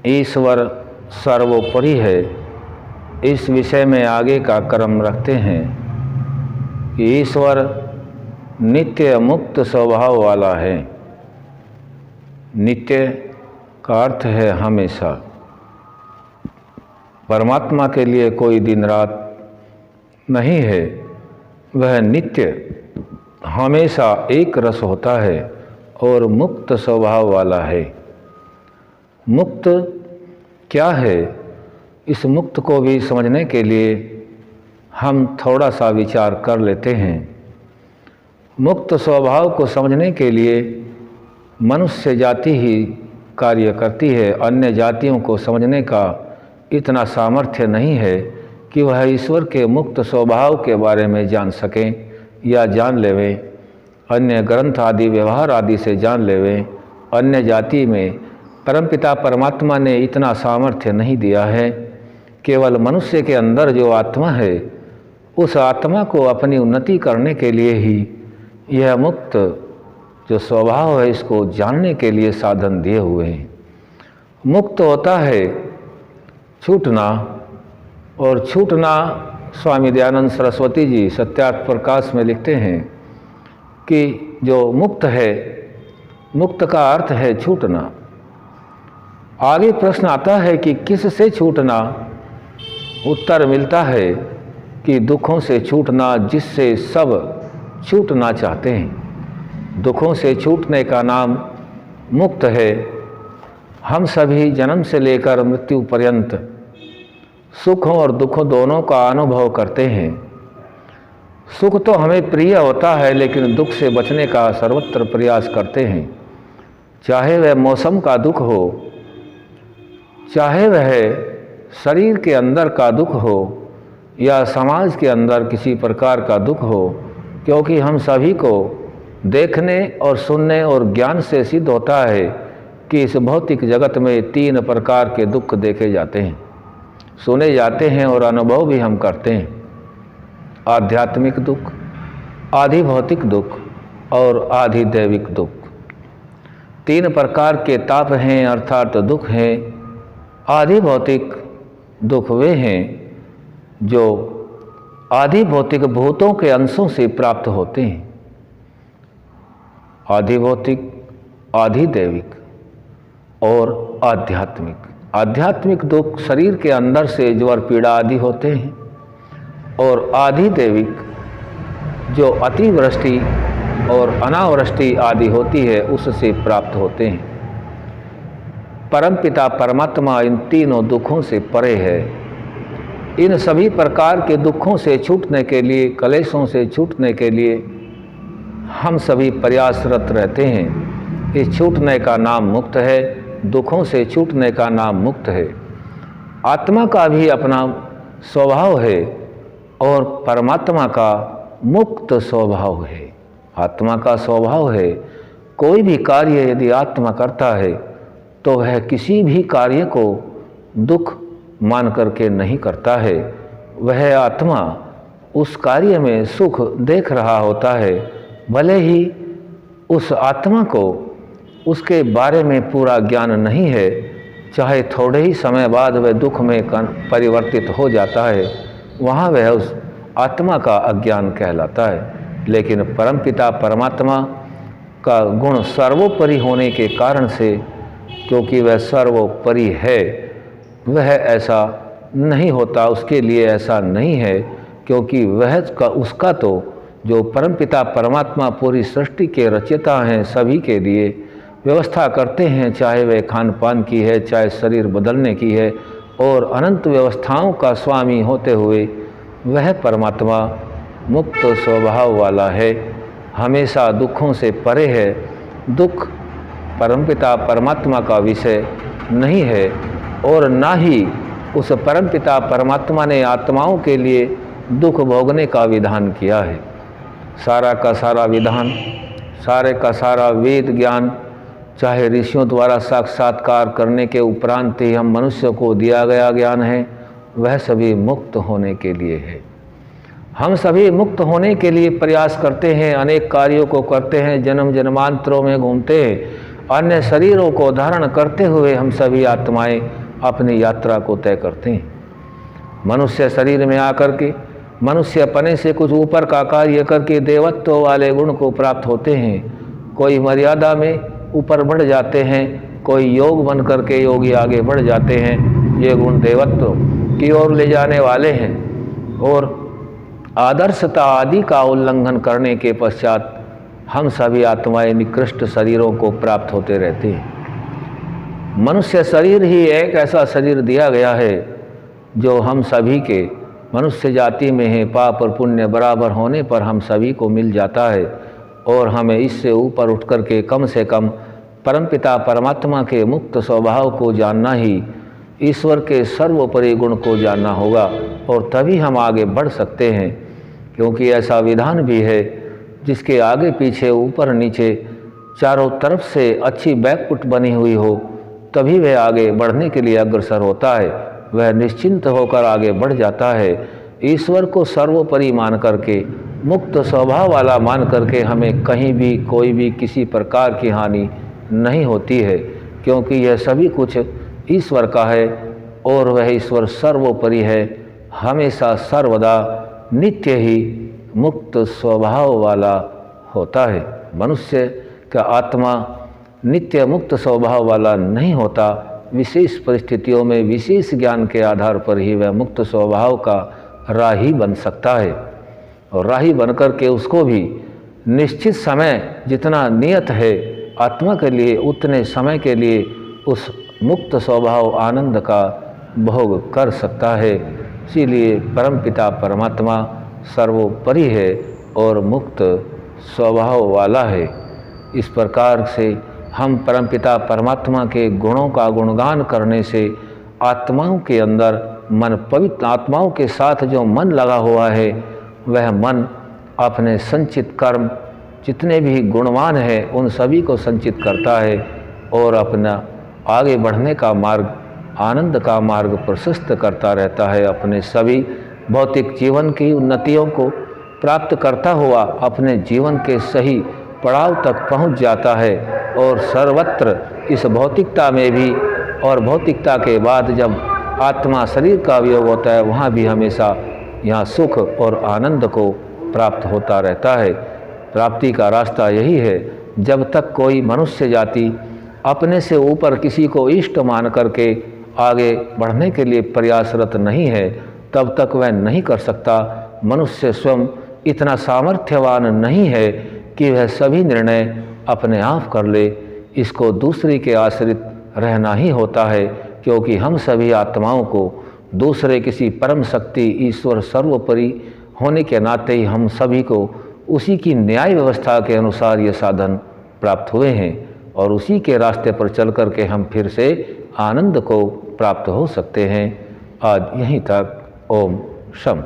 ईश्वर सर्वोपरि है, इस विषय में आगे का क्रम रखते हैं कि ईश्वर नित्य मुक्त स्वभाव वाला है। नित्य का अर्थ है हमेशा। परमात्मा के लिए कोई दिन रात नहीं है, वह नित्य हमेशा एक रस होता है और मुक्त स्वभाव वाला है। मुक्त क्या है, इस मुक्त को भी समझने के लिए हम थोड़ा सा विचार कर लेते हैं। मुक्त स्वभाव को समझने के लिए मनुष्य जाति ही कार्य करती है। अन्य जातियों को समझने का इतना सामर्थ्य नहीं है कि वह ईश्वर के मुक्त स्वभाव के बारे में जान सकें या जान लेवें, अन्य ग्रंथ आदि व्यवहार आदि से जान लेवें। अन्य जाति में परमपिता परमात्मा ने इतना सामर्थ्य नहीं दिया है। केवल मनुष्य के अंदर जो आत्मा है, उस आत्मा को अपनी उन्नति करने के लिए ही यह मुक्त जो स्वभाव है, इसको जानने के लिए साधन दिए हुए हैं। मुक्त होता है छूटना, और छूटना स्वामी दयानंद सरस्वती जी सत्यार्थ प्रकाश में लिखते हैं कि जो मुक्त है, मुक्त का अर्थ है छूटना। आगे प्रश्न आता है कि किससे छूटना? उत्तर मिलता है कि दुखों से छूटना, जिससे सब छूटना चाहते हैं। दुखों से छूटने का नाम मुक्त है। हम सभी जन्म से लेकर मृत्यु पर्यंत सुख और दुख दोनों का अनुभव करते हैं। सुख तो हमें प्रिय होता है, लेकिन दुख से बचने का सर्वत्र प्रयास करते हैं। चाहे वह मौसम का दुख हो, चाहे वह शरीर के अंदर का दुख हो, या समाज के अंदर किसी प्रकार का दुख हो, क्योंकि हम सभी को देखने और सुनने और ज्ञान से सिद्ध होता है कि इस भौतिक जगत में 3 प्रकार के दुख देखे जाते हैं, सुने जाते हैं और अनुभव भी हम करते हैं। आध्यात्मिक दुख, आधि भौतिक दुख और आधि दैविक दुख। 3 प्रकार के ताप हैं, अर्थात दुख हैं। आधि भौतिक दुख वे हैं जो आधि भौतिक भूतों के अंशों से प्राप्त होते हैं। आधि भौतिक, आधि दैविक और आध्यात्मिक। आध्यात्मिक दुख शरीर के अंदर से ज्वर पीड़ा आदि होते हैं, और आधि दैविक जो अतिवृष्टि और अनावृष्टि आदि होती है, उससे प्राप्त होते हैं। परमपिता परमात्मा इन तीनों दुखों से परे है। इन सभी प्रकार के दुखों से छूटने के लिए, कलेशों से छूटने के लिए हम सभी प्रयासरत रहते हैं। इस छूटने का नाम मुक्त है, दुखों से छूटने का नाम मुक्त है। आत्मा का भी अपना स्वभाव है और परमात्मा का मुक्त स्वभाव है। आत्मा का स्वभाव है, कोई भी कार्य यदि आत्मा करता है तो वह किसी भी कार्य को दुख मान करके नहीं करता है। वह आत्मा उस कार्य में सुख देख रहा होता है, भले ही उस आत्मा को उसके बारे में पूरा ज्ञान नहीं है। चाहे थोड़े ही समय बाद वह दुख में परिवर्तित हो जाता है, वहाँ वह उस आत्मा का अज्ञान कहलाता है। लेकिन परमपिता परमात्मा का गुण सर्वोपरि होने के कारण से, क्योंकि वह सर्वोपरि है, वह ऐसा नहीं होता, उसके लिए ऐसा नहीं है। क्योंकि वह उसका तो जो परमपिता परमात्मा पूरी सृष्टि के रचयिता हैं, सभी के लिए व्यवस्था करते हैं, चाहे वह खान पान की है, चाहे शरीर बदलने की है, और अनंत व्यवस्थाओं का स्वामी होते हुए वह परमात्मा मुक्त स्वभाव वाला है, हमेशा दुखों से परे है। दुख परमपिता परमात्मा का विषय नहीं है, और ना ही उस परमपिता परमात्मा ने आत्माओं के लिए दुख भोगने का विधान किया है। सारा का सारा विधान, सारे का सारा वेद ज्ञान, चाहे ऋषियों द्वारा साक्षात्कार करने के उपरांत ही हम मनुष्य को दिया गया ज्ञान है, वह सभी मुक्त होने के लिए है। हम सभी मुक्त होने के लिए प्रयास करते हैं, अनेक कार्यों को करते हैं, जन्म जन्मांतरों में घूमते हैं, अन्य शरीरों को धारण करते हुए हम सभी आत्माएं अपनी यात्रा को तय करते हैं। मनुष्य शरीर में आकर के मनुष्य पने से कुछ ऊपर का कार्य करके देवत्व वाले गुण को प्राप्त होते हैं। कोई मर्यादा में ऊपर बढ़ जाते हैं, कोई योग बन करके योगी आगे बढ़ जाते हैं। ये गुण देवत्व की ओर ले जाने वाले हैं और आदर्शता आदि का उल्लंघन करने के पश्चात हम सभी आत्माएं निकृष्ट शरीरों को प्राप्त होते रहते हैं। मनुष्य शरीर ही एक ऐसा शरीर दिया गया है जो हम सभी के मनुष्य जाति में है। पाप और पुण्य बराबर होने पर हम सभी को मिल जाता है और हमें इससे ऊपर उठ कर के कम से कम परमपिता परमात्मा के मुक्त स्वभाव को जानना ही, ईश्वर के सर्वोपरि गुण को जानना होगा और तभी हम आगे बढ़ सकते हैं। क्योंकि ऐसा विधान भी है जिसके आगे पीछे ऊपर नीचे चारों तरफ से अच्छी बैकफुट बनी हुई हो, तभी वह आगे बढ़ने के लिए अग्रसर होता है, वह निश्चिंत होकर आगे बढ़ जाता है। ईश्वर को सर्वोपरि मान करके, मुक्त स्वभाव वाला मान करके हमें कहीं भी कोई भी किसी प्रकार की हानि नहीं होती है, क्योंकि यह सभी कुछ ईश्वर का है और वह ईश्वर सर्वोपरि है, हमेशा सर्वदा नित्य ही मुक्त स्वभाव वाला होता है। मनुष्य का आत्मा नित्य मुक्त स्वभाव वाला नहीं होता। विशेष परिस्थितियों में विशेष ज्ञान के आधार पर ही वह मुक्त स्वभाव का राही बन सकता है और राही बनकर के उसको भी निश्चित समय जितना नियत है आत्मा के लिए, उतने समय के लिए उस मुक्त स्वभाव आनंद का भोग कर सकता है। इसीलिए परमपिता परमात्मा सर्वोपरि है और मुक्त स्वभाव वाला है। इस प्रकार से हम परमपिता परमात्मा के गुणों का गुणगान करने से आत्माओं के अंदर मन पवित्र, आत्माओं के साथ जो मन लगा हुआ है वह मन अपने संचित कर्म जितने भी गुणवान हैं उन सभी को संचित करता है और अपना आगे बढ़ने का मार्ग, आनंद का मार्ग प्रशस्त करता रहता है। अपने सभी भौतिक जीवन की उन्नतियों को प्राप्त करता हुआ अपने जीवन के सही पड़ाव तक पहुंच जाता है और सर्वत्र इस भौतिकता में भी और भौतिकता के बाद जब आत्मा शरीर का वियोग होता है वहाँ भी हमेशा यहाँ सुख और आनंद को प्राप्त होता रहता है। प्राप्ति का रास्ता यही है, जब तक कोई मनुष्य जाति अपने से ऊपर किसी को इष्ट मान करके आगे बढ़ने के लिए प्रयासरत नहीं है तब तक वह नहीं कर सकता। मनुष्य स्वयं इतना सामर्थ्यवान नहीं है कि वह सभी निर्णय अपने आप कर ले, इसको दूसरे के आश्रित रहना ही होता है। क्योंकि हम सभी आत्माओं को दूसरे किसी परम शक्ति ईश्वर सर्वोपरि होने के नाते ही हम सभी को उसी की न्याय व्यवस्था के अनुसार ये साधन प्राप्त हुए हैं और उसी के रास्ते पर चल कर के हम फिर से आनंद को प्राप्त हो सकते हैं। आज यहीं तक। ओम शम।